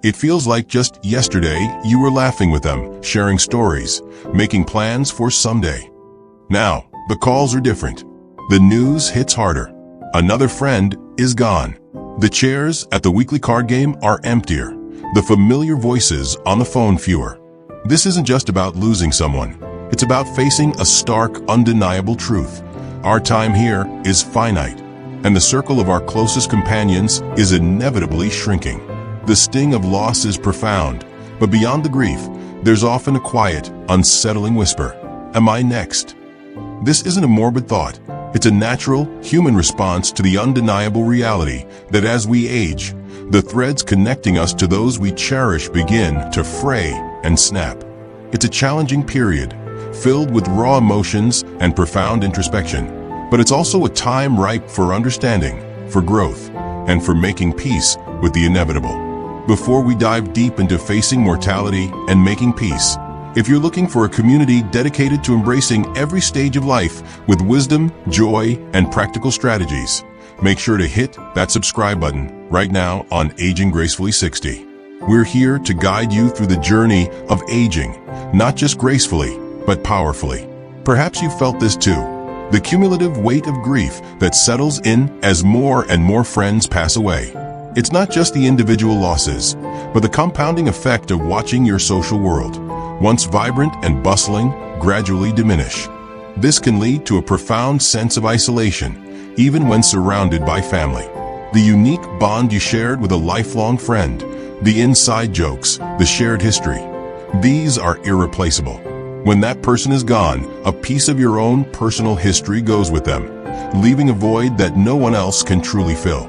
It feels like just yesterday you were laughing with them, sharing stories, making plans for someday. Now, the calls are different. The news hits harder. Another friend is gone. The chairs at the weekly card game are emptier. The familiar voices on the phone fewer. This isn't just about losing someone. It's about facing a stark, undeniable truth. Our time here is finite, and the circle of our closest companions is inevitably shrinking. The sting of loss is profound, but beyond the grief, there's often a quiet, unsettling whisper. Am I next? This isn't a morbid thought. It's a natural, human response to the undeniable reality that as we age, the threads connecting us to those we cherish begin to fray and snap. It's a challenging period, filled with raw emotions and profound introspection, but it's also a time ripe for understanding, for growth, and for making peace with the inevitable. Before we dive deep into facing mortality and making peace, if you're looking for a community dedicated to embracing every stage of life with wisdom, joy, and practical strategies, make sure to hit that subscribe button right now on Aging Gracefully 60. We're here to guide you through the journey of aging, not just gracefully, but powerfully. Perhaps you felt this too, the cumulative weight of grief that settles in as more and more friends pass away. It's not just the individual losses, but the compounding effect of watching your social world, once vibrant and bustling, gradually diminish. This can lead to a profound sense of isolation, even when surrounded by family. The unique bond you shared with a lifelong friend, the inside jokes, the shared history, these are irreplaceable. When that person is gone, a piece of your own personal history goes with them, leaving a void that no one else can truly fill.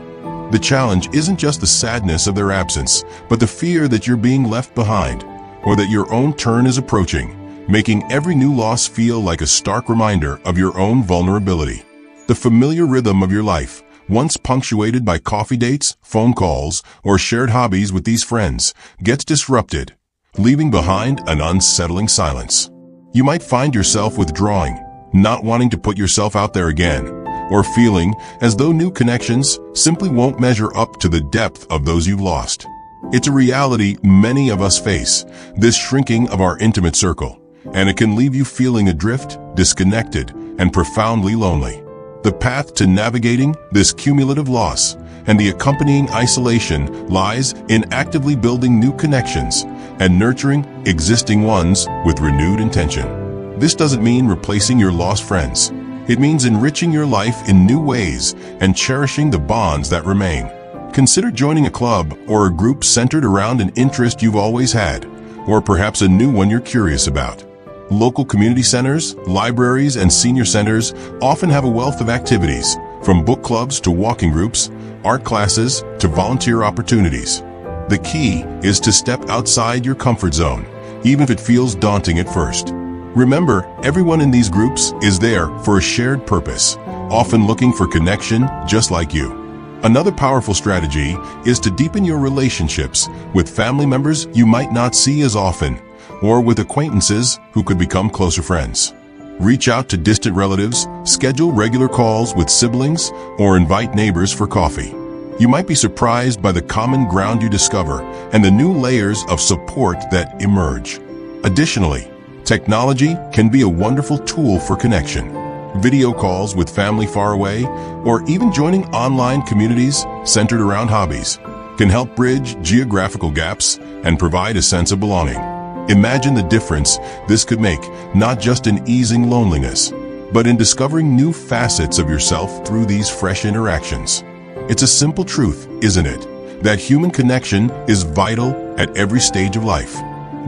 The challenge isn't just the sadness of their absence, but the fear that you're being left behind, or that your own turn is approaching, making every new loss feel like a stark reminder of your own vulnerability. The familiar rhythm of your life, once punctuated by coffee dates, phone calls, or shared hobbies with these friends, gets disrupted, leaving behind an unsettling silence. You might find yourself withdrawing, not wanting to put yourself out there again, or feeling as though new connections simply won't measure up to the depth of those you've lost. It's a reality many of us face, this shrinking of our intimate circle, and it can leave you feeling adrift, disconnected, and profoundly lonely. The path to navigating this cumulative loss and the accompanying isolation lies in actively building new connections and nurturing existing ones with renewed intention. This doesn't mean replacing your lost friends. It means enriching your life in new ways and cherishing the bonds that remain. Consider joining a club or a group centered around an interest you've always had, or perhaps a new one you're curious about. Local community centers, libraries, and senior centers often have a wealth of activities, from book clubs to walking groups, art classes to volunteer opportunities. The key is to step outside your comfort zone, even if it feels daunting at first. Remember, everyone in these groups is there for a shared purpose, often looking for connection just like you. Another powerful strategy is to deepen your relationships with family members you might not see as often, or with acquaintances who could become closer friends. Reach out to distant relatives, schedule regular calls with siblings, or invite neighbors for coffee. You might be surprised by the common ground you discover and the new layers of support that emerge. Additionally, technology can be a wonderful tool for connection. Video calls with family far away, or even joining online communities centered around hobbies, can help bridge geographical gaps and provide a sense of belonging. Imagine the difference this could make, not just in easing loneliness, but in discovering new facets of yourself through these fresh interactions. It's a simple truth, isn't it, that human connection is vital at every stage of life.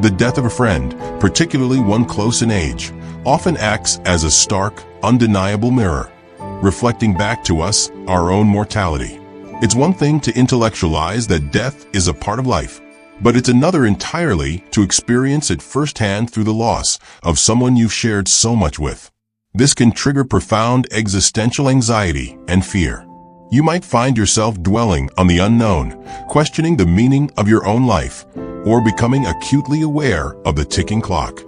The death of a friend, particularly one close in age, often acts as a stark, undeniable mirror, reflecting back to us our own mortality. It's one thing to intellectualize that death is a part of life, but it's another entirely to experience it firsthand through the loss of someone you've shared so much with. This can trigger profound existential anxiety and fear. You might find yourself dwelling on the unknown, questioning the meaning of your own life, or becoming acutely aware of the ticking clock.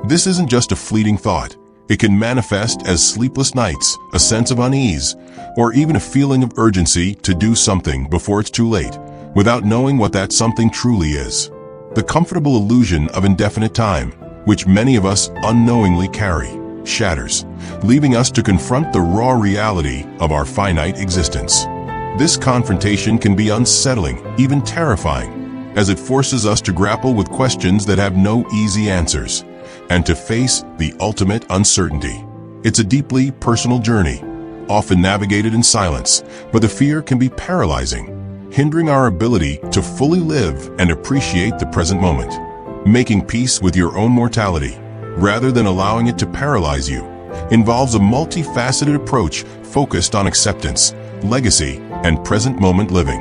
This isn't just a fleeting thought. It can manifest as sleepless nights, a sense of unease, or even a feeling of urgency to do something before it's too late, without knowing what that something truly is. The comfortable illusion of indefinite time, which many of us unknowingly carry, shatters, leaving us to confront the raw reality of our finite existence. This confrontation can be unsettling, even terrifying, as it forces us to grapple with questions that have no easy answers, and to face the ultimate uncertainty. It's a deeply personal journey, often navigated in silence, but the fear can be paralyzing, hindering our ability to fully live and appreciate the present moment. Making peace with your own mortality, rather than allowing it to paralyze you, involves a multifaceted approach focused on acceptance, legacy, and present moment living.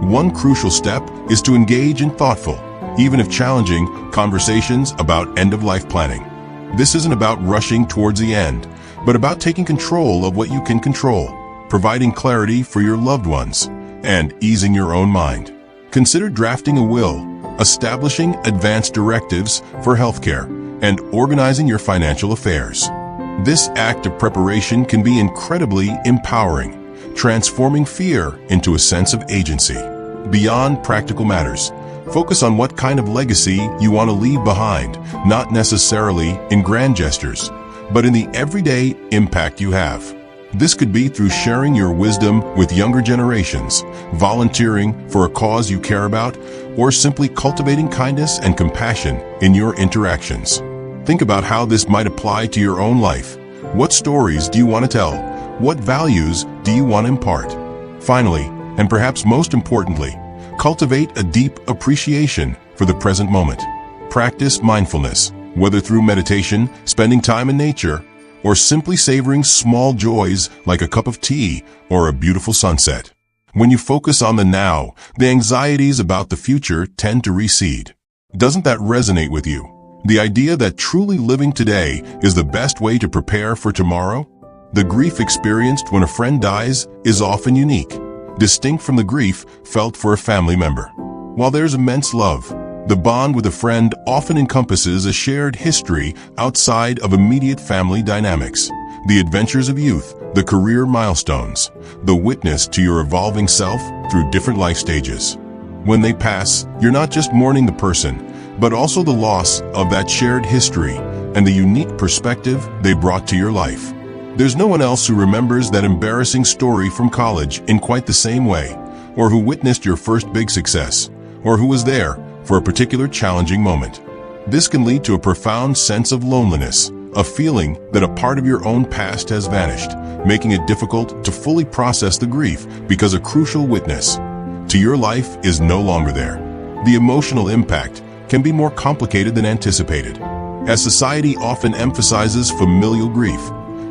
One crucial step is to engage in thoughtful, even if challenging, conversations about end-of-life planning. This isn't about rushing towards the end, but about taking control of what you can control, providing clarity for your loved ones, and easing your own mind. Consider drafting a will, establishing advanced directives for healthcare, and organizing your financial affairs. This act of preparation can be incredibly empowering, transforming fear into a sense of agency. Beyond practical matters, focus on what kind of legacy you want to leave behind, not necessarily in grand gestures, but in the everyday impact you have. This could be through sharing your wisdom with younger generations, volunteering for a cause you care about, or simply cultivating kindness and compassion in your interactions. Think about how this might apply to your own life. What stories do you want to tell? What values do you want to impart? Finally, and perhaps most importantly, cultivate a deep appreciation for the present moment. Practice mindfulness, whether through meditation, spending time in nature, or simply savoring small joys like a cup of tea or a beautiful sunset. When you focus on the now, the anxieties about the future tend to recede. Doesn't that resonate with you? The idea that truly living today is the best way to prepare for tomorrow? The grief experienced when a friend dies is often unique, distinct from the grief felt for a family member. While there's immense love, the bond with a friend often encompasses a shared history outside of immediate family dynamics. The adventures of youth, the career milestones, the witness to your evolving self through different life stages. When they pass, you're not just mourning the person, but also the loss of that shared history and the unique perspective they brought to your life. There's no one else who remembers that embarrassing story from college in quite the same way, or who witnessed your first big success, or who was there for a particular challenging moment. This can lead to a profound sense of loneliness, a feeling that a part of your own past has vanished, making it difficult to fully process the grief because a crucial witness to your life is no longer there. The emotional impact can be more complicated than anticipated, as society often emphasizes familial grief,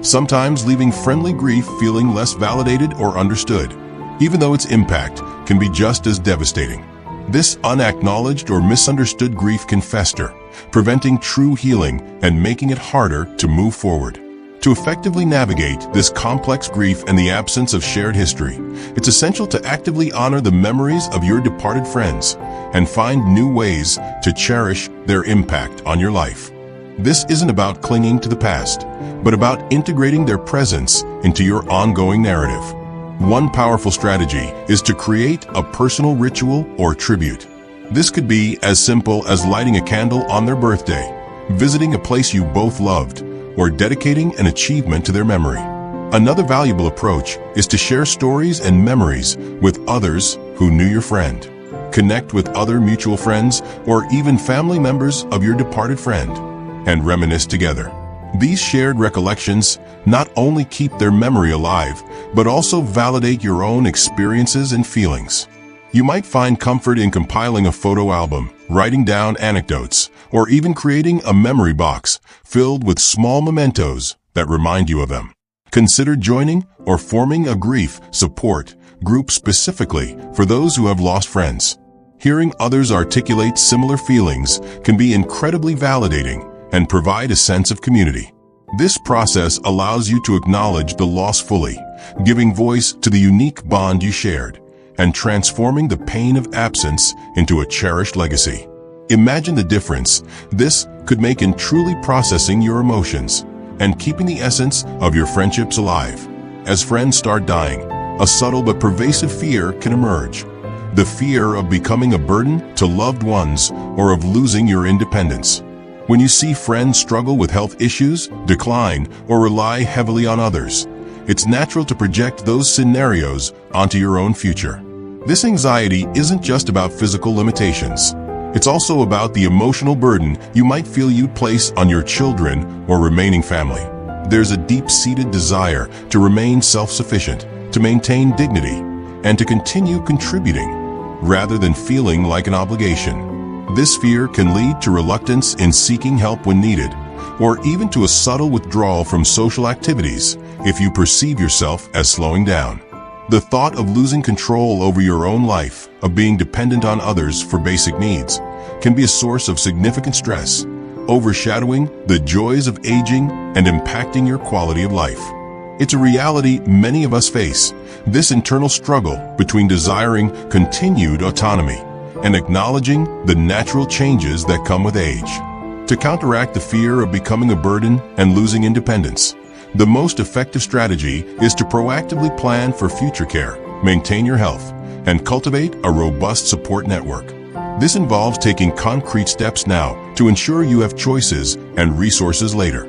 sometimes leaving friendly grief feeling less validated or understood, even though its impact can be just as devastating. This unacknowledged or misunderstood grief can fester, preventing true healing and making it harder to move forward. To effectively navigate this complex grief and the absence of shared history, it's essential to actively honor the memories of your departed friends and find new ways to cherish their impact on your life. This isn't about clinging to the past, but about integrating their presence into your ongoing narrative. One powerful strategy is to create a personal ritual or tribute. This could be as simple as lighting a candle on their birthday, visiting a place you both loved, or dedicating an achievement to their memory. Another valuable approach is to share stories and memories with others who knew your friend. Connect with other mutual friends or even family members of your departed friend and reminisce together. These shared recollections not only keep their memory alive, but also validate your own experiences and feelings. You might find comfort in compiling a photo album, writing down anecdotes, or even creating a memory box filled with small mementos that remind you of them. Consider joining or forming a grief support group specifically for those who have lost friends. Hearing others articulate similar feelings can be incredibly validating and provide a sense of community. This process allows you to acknowledge the loss fully, giving voice to the unique bond you shared, and transforming the pain of absence into a cherished legacy. Imagine the difference this could make in truly processing your emotions and keeping the essence of your friendships alive. As friends start dying, a subtle but pervasive fear can emerge. the fear of becoming a burden to loved ones or of losing your independence. When you see friends struggle with health issues, decline, or rely heavily on others, it's natural to project those scenarios onto your own future. This anxiety isn't just about physical limitations. It's also about the emotional burden you might feel you'd place on your children or remaining family. There's a deep-seated desire to remain self-sufficient, to maintain dignity, and to continue contributing, rather than feeling like an obligation. This fear can lead to reluctance in seeking help when needed, or even to a subtle withdrawal from social activities if you perceive yourself as slowing down. The thought of losing control over your own life, of being dependent on others for basic needs, can be a source of significant stress, overshadowing the joys of aging and impacting your quality of life. It's a reality many of us face, this internal struggle between desiring continued autonomy and acknowledging the natural changes that come with age. To counteract the fear of becoming a burden and losing independence, the most effective strategy is to proactively plan for future care, maintain your health, and cultivate a robust support network. This involves taking concrete steps now to ensure you have choices and resources later.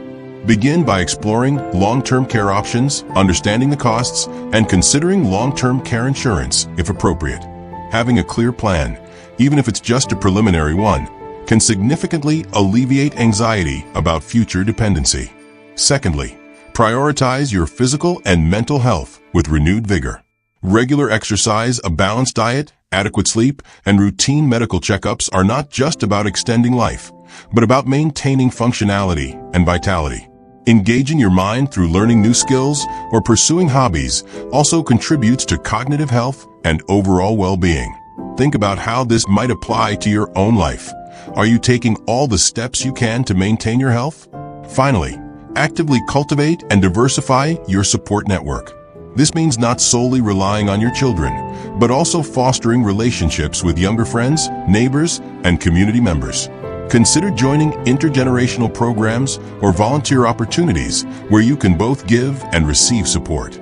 Begin by exploring long-term care options, understanding the costs, and considering long-term care insurance if appropriate. Having a clear plan, even if it's just a preliminary one, can significantly alleviate anxiety about future dependency. Secondly, prioritize your physical and mental health with renewed vigor. Regular exercise, a balanced diet, adequate sleep, and routine medical checkups are not just about extending life, but about maintaining functionality and vitality. Engaging your mind through learning new skills or pursuing hobbies also contributes to cognitive health and overall well-being. Think about how this might apply to your own life. Are you taking all the steps you can to maintain your health? Finally, actively cultivate and diversify your support network. This means not solely relying on your children, but also fostering relationships with younger friends, neighbors, and community members. Consider joining intergenerational programs or volunteer opportunities where you can both give and receive support.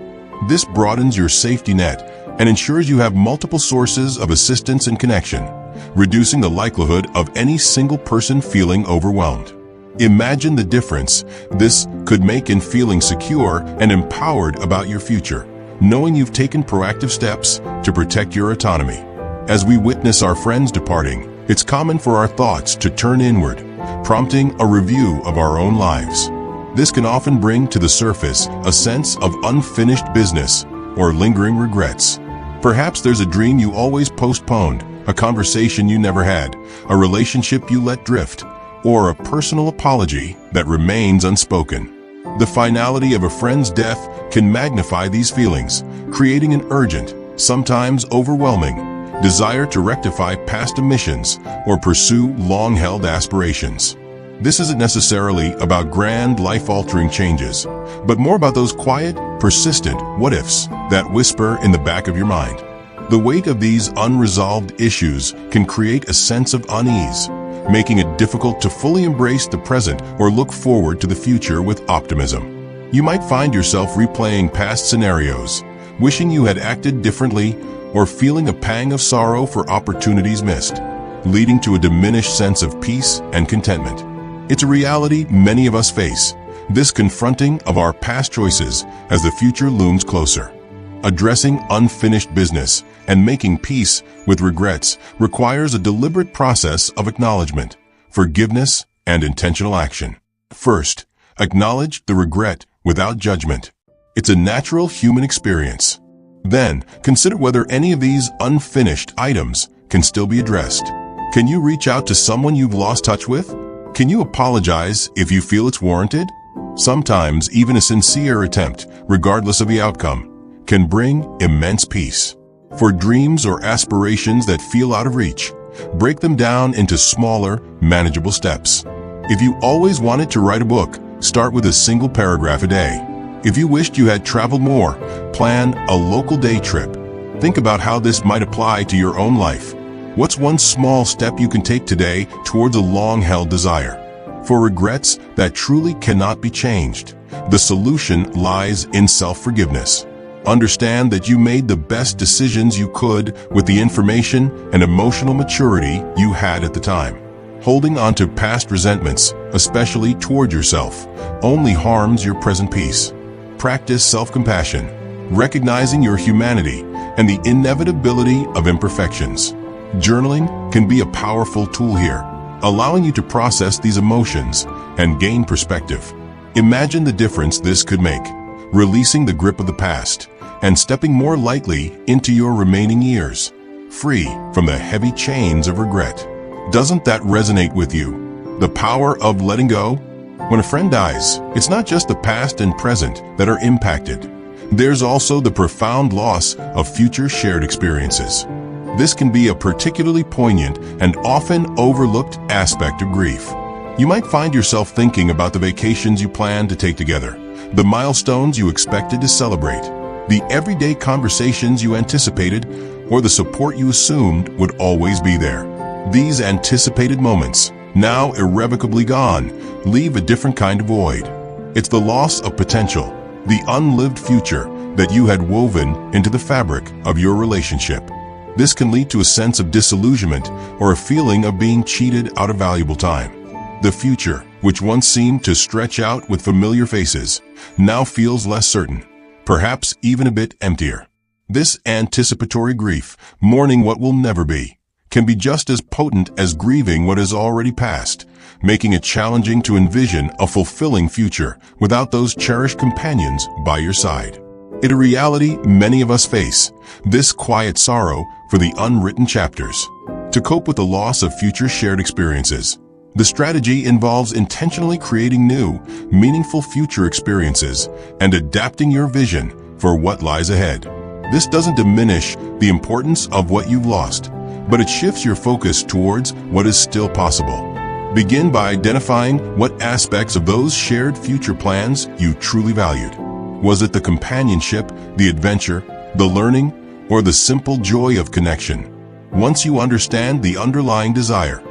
This broadens your safety net and ensures you have multiple sources of assistance and connection, reducing the likelihood of any single person feeling overwhelmed. Imagine the difference this could make in feeling secure and empowered about your future, knowing you've taken proactive steps to protect your autonomy. As we witness our friends departing, it's common for our thoughts to turn inward, prompting a review of our own lives. This can often bring to the surface a sense of unfinished business or lingering regrets. Perhaps there's a dream you always postponed, a conversation you never had, a relationship you let drift, or a personal apology that remains unspoken. The finality of a friend's death can magnify these feelings, creating an urgent, sometimes overwhelming, desire to rectify past omissions or pursue long-held aspirations. This isn't necessarily about grand, life-altering changes, but more about those quiet, persistent what-ifs that whisper in the back of your mind. The weight of these unresolved issues can create a sense of unease, making it difficult to fully embrace the present or look forward to the future with optimism. You might find yourself replaying past scenarios, wishing you had acted differently, or feeling a pang of sorrow for opportunities missed, leading to a diminished sense of peace and contentment. It's a reality many of us face, this confronting of our past choices as the future looms closer. Addressing unfinished business and making peace with regrets requires a deliberate process of acknowledgement, forgiveness, and intentional action. First, acknowledge the regret without judgment. It's a natural human experience. Then, consider whether any of these unfinished items can still be addressed. Can you reach out to someone you've lost touch with? Can you apologize if you feel it's warranted? Sometimes, even a sincere attempt, regardless of the outcome, can bring immense peace. For dreams or aspirations that feel out of reach, break them down into smaller, manageable steps. If you always wanted to write a book, start with a single paragraph a day. If you wished you had traveled more, plan a local day trip. Think about how this might apply to your own life. What's one small step you can take today towards a long-held desire? For regrets that truly cannot be changed, the solution lies in self-forgiveness. Understand that you made the best decisions you could with the information and emotional maturity you had at the time. Holding on to past resentments, especially toward yourself, only harms your present peace. Practice self-compassion, recognizing your humanity and the inevitability of imperfections. Journaling can be a powerful tool here, allowing you to process these emotions and gain perspective. Imagine the difference this could make, releasing the grip of the past and stepping more lightly into your remaining years, free from the heavy chains of regret. Doesn't that resonate with you? The power of letting go? When a friend dies, it's not just the past and present that are impacted. There's also the profound loss of future shared experiences. This can be a particularly poignant and often overlooked aspect of grief. You might find yourself thinking about the vacations you planned to take together, the milestones you expected to celebrate, the everyday conversations you anticipated, or the support you assumed would always be there. These anticipated moments, now irrevocably gone, leave a different kind of void. It's the loss of potential, the unlived future that you had woven into the fabric of your relationship. This can lead to a sense of disillusionment or a feeling of being cheated out of valuable time. The future, which once seemed to stretch out with familiar faces, now feels less certain, perhaps even a bit emptier. This anticipatory grief, mourning what will never be, can be just as potent as grieving what has already passed, making it challenging to envision a fulfilling future without those cherished companions by your side. It's a reality many of us face, this quiet sorrow for the unwritten chapters. To cope with the loss of future shared experiences, the strategy involves intentionally creating new, meaningful future experiences and adapting your vision for what lies ahead. This doesn't diminish the importance of what you've lost, but it shifts your focus towards what is still possible. Begin by identifying what aspects of those shared future plans you truly valued. Was it the companionship, the adventure, the learning, or the simple joy of connection? Once you understand the underlying desire,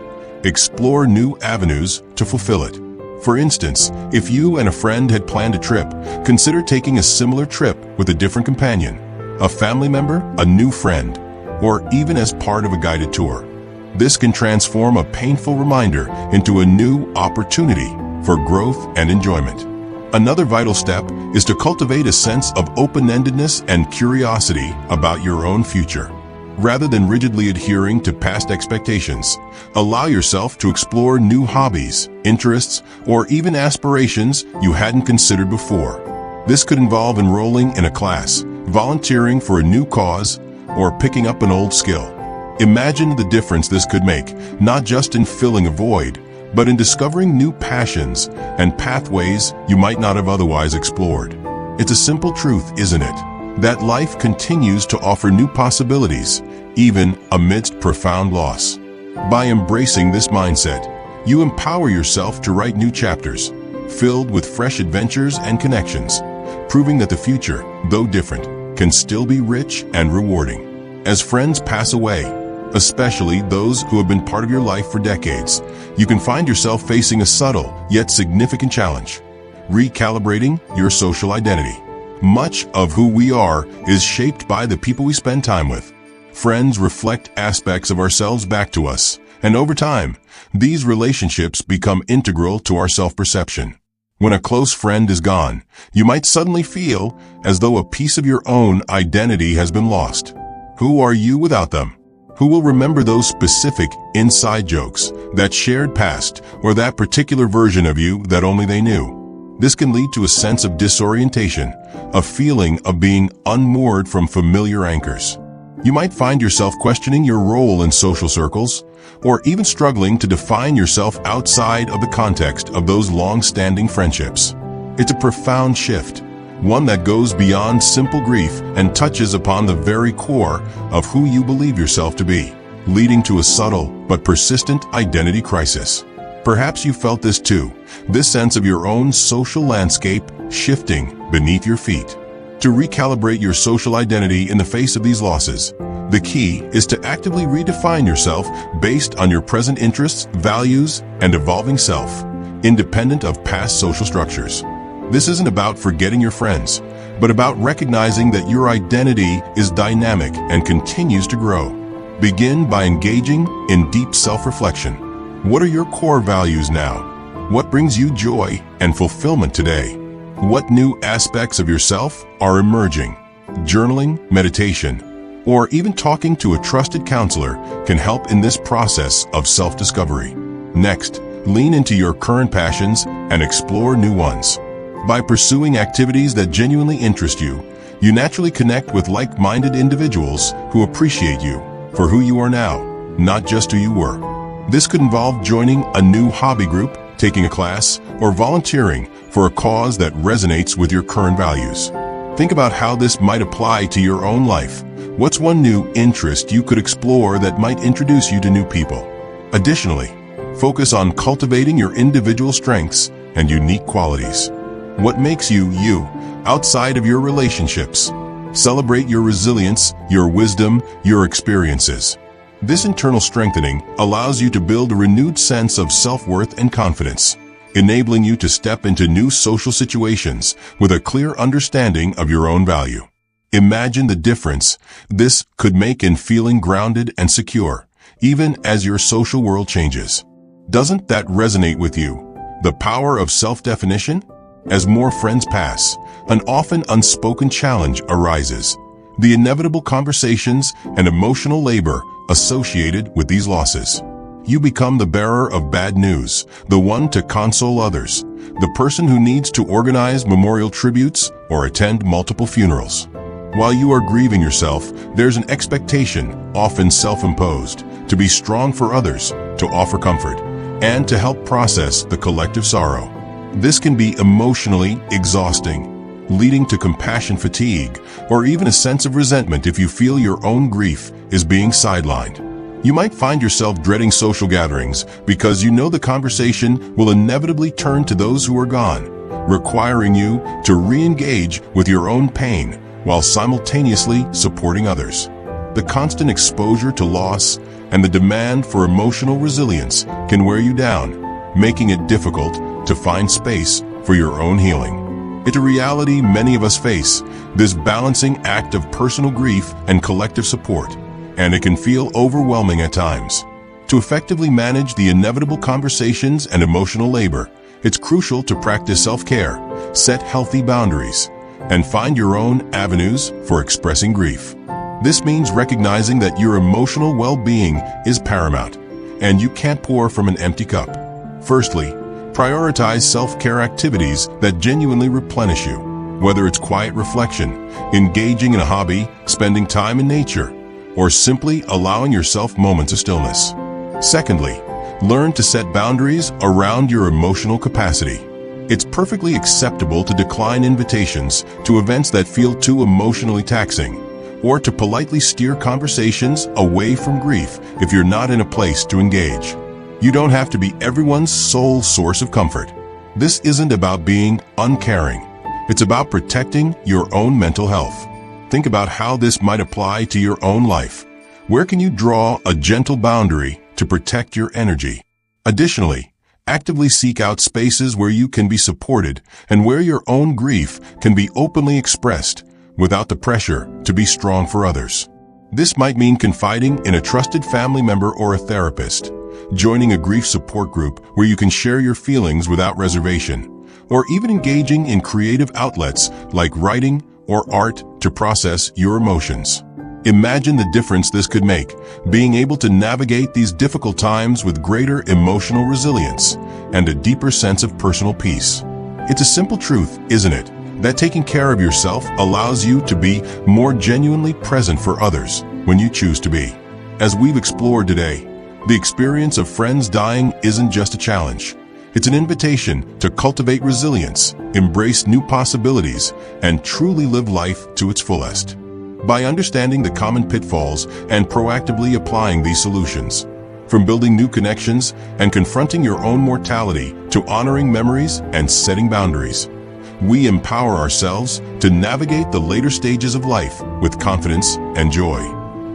explore new avenues to fulfill it. For instance, if you and a friend had planned a trip, consider taking a similar trip with a different companion, a family member, a new friend, or even as part of a guided tour. This can transform a painful reminder into a new opportunity for growth and enjoyment. Another vital step is to cultivate a sense of open-endedness and curiosity about your own future. Rather than rigidly adhering to past expectations, allow yourself to explore new hobbies, interests, or even aspirations you hadn't considered before. This could involve enrolling in a class, volunteering for a new cause, or picking up an old skill. Imagine the difference this could make, not just in filling a void, but in discovering new passions and pathways you might not have otherwise explored. It's a simple truth, isn't it? That life continues to offer new possibilities, even amidst profound loss. By embracing this mindset, you empower yourself to write new chapters, filled with fresh adventures and connections, proving that the future, though different, can still be rich and rewarding. As friends pass away, especially those who have been part of your life for decades, you can find yourself facing a subtle yet significant challenge: recalibrating your social identity. Much of who we are is shaped by the people we spend time with. Friends reflect aspects of ourselves back to us, and over time, these relationships become integral to our self-perception. When a close friend is gone, you might suddenly feel as though a piece of your own identity has been lost. Who are you without them? Who will remember those specific inside jokes, that shared past, or that particular version of you that only they knew? This can lead to a sense of disorientation, a feeling of being unmoored from familiar anchors. You might find yourself questioning your role in social circles, or even struggling to define yourself outside of the context of those long-standing friendships. It's a profound shift, one that goes beyond simple grief and touches upon the very core of who you believe yourself to be, leading to a subtle but persistent identity crisis. Perhaps you felt this too, this sense of your own social landscape shifting beneath your feet. To recalibrate your social identity in the face of these losses, the key is to actively redefine yourself based on your present interests, values, and evolving self, independent of past social structures. This isn't about forgetting your friends, but about recognizing that your identity is dynamic and continues to grow. Begin by engaging in deep self-reflection. What are your core values now? What brings you joy and fulfillment today? What new aspects of yourself are emerging? Journaling, meditation, or even talking to a trusted counselor can help in this process of self-discovery. Next, lean into your current passions and explore new ones. By pursuing activities that genuinely interest you, you naturally connect with like-minded individuals who appreciate you for who you are now, not just who you were. This could involve joining a new hobby group, taking a class, or volunteering for a cause that resonates with your current values. Think about how this might apply to your own life. What's one new interest you could explore that might introduce you to new people? Additionally, focus on cultivating your individual strengths and unique qualities. What makes you you outside of your relationships? Celebrate your resilience, your wisdom, your experiences. This internal strengthening allows you to build a renewed sense of self-worth and confidence, enabling you to step into new social situations with a clear understanding of your own value. Imagine the difference this could make in feeling grounded and secure, even as your social world changes. Doesn't that resonate with you? The power of self-definition? As more friends pass, an often unspoken challenge arises. The inevitable conversations and emotional labor associated with these losses. You become the bearer of bad news, the one to console others, the person who needs to organize memorial tributes or attend multiple funerals. While you are grieving yourself, there's an expectation, often self-imposed, to be strong for others, to offer comfort, and to help process the collective sorrow. This can be emotionally exhausting, leading to compassion fatigue, or even a sense of resentment if you feel your own grief is being sidelined. You might find yourself dreading social gatherings because you know the conversation will inevitably turn to those who are gone, requiring you to re-engage with your own pain while simultaneously supporting others. The constant exposure to loss and the demand for emotional resilience can wear you down, making it difficult to find space for your own healing. It's a reality many of us face, this balancing act of personal grief and collective support, and it can feel overwhelming at times. To effectively manage the inevitable conversations and emotional labor, it's crucial to practice self-care, set healthy boundaries, and find your own avenues for expressing grief. This means recognizing that your emotional well-being is paramount, and you can't pour from an empty cup. Firstly, prioritize self-care activities that genuinely replenish you, whether it's quiet reflection, engaging in a hobby, spending time in nature, or simply allowing yourself moments of stillness. Secondly, learn to set boundaries around your emotional capacity. It's perfectly acceptable to decline invitations to events that feel too emotionally taxing, or to politely steer conversations away from grief if you're not in a place to engage. You don't have to be everyone's sole source of comfort. This isn't about being uncaring. It's about protecting your own mental health. Think about how this might apply to your own life. Where can you draw a gentle boundary to protect your energy? Additionally, actively seek out spaces where you can be supported and where your own grief can be openly expressed without the pressure to be strong for others. This might mean confiding in a trusted family member or a therapist, joining a grief support group where you can share your feelings without reservation, or even engaging in creative outlets like writing or art to process your emotions. Imagine the difference this could make, being able to navigate these difficult times with greater emotional resilience and a deeper sense of personal peace. It's a simple truth, isn't it, that taking care of yourself allows you to be more genuinely present for others when you choose to be. As we've explored today, the experience of friends dying isn't just a challenge. It's an invitation to cultivate resilience, embrace new possibilities, and truly live life to its fullest. By understanding the common pitfalls and proactively applying these solutions, from building new connections and confronting your own mortality to honoring memories and setting boundaries, we empower ourselves to navigate the later stages of life with confidence and joy.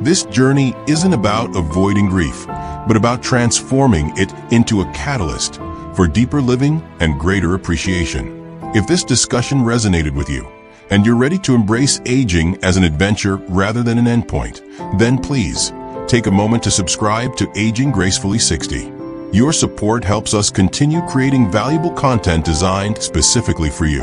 This journey isn't about avoiding grief, but about transforming it into a catalyst for deeper living and greater appreciation. If this discussion resonated with you, and you're ready to embrace aging as an adventure rather than an endpoint, then please take a moment to subscribe to Aging Gracefully 60. Your support helps us continue creating valuable content designed specifically for you.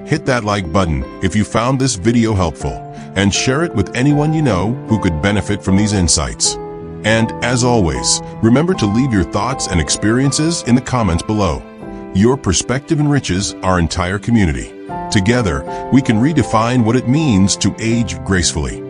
Hit that like button if you found this video helpful, and share it with anyone you know who could benefit from these insights. And as always, remember to leave your thoughts and experiences in the comments below. Your perspective enriches our entire community. Together, we can redefine what it means to age gracefully.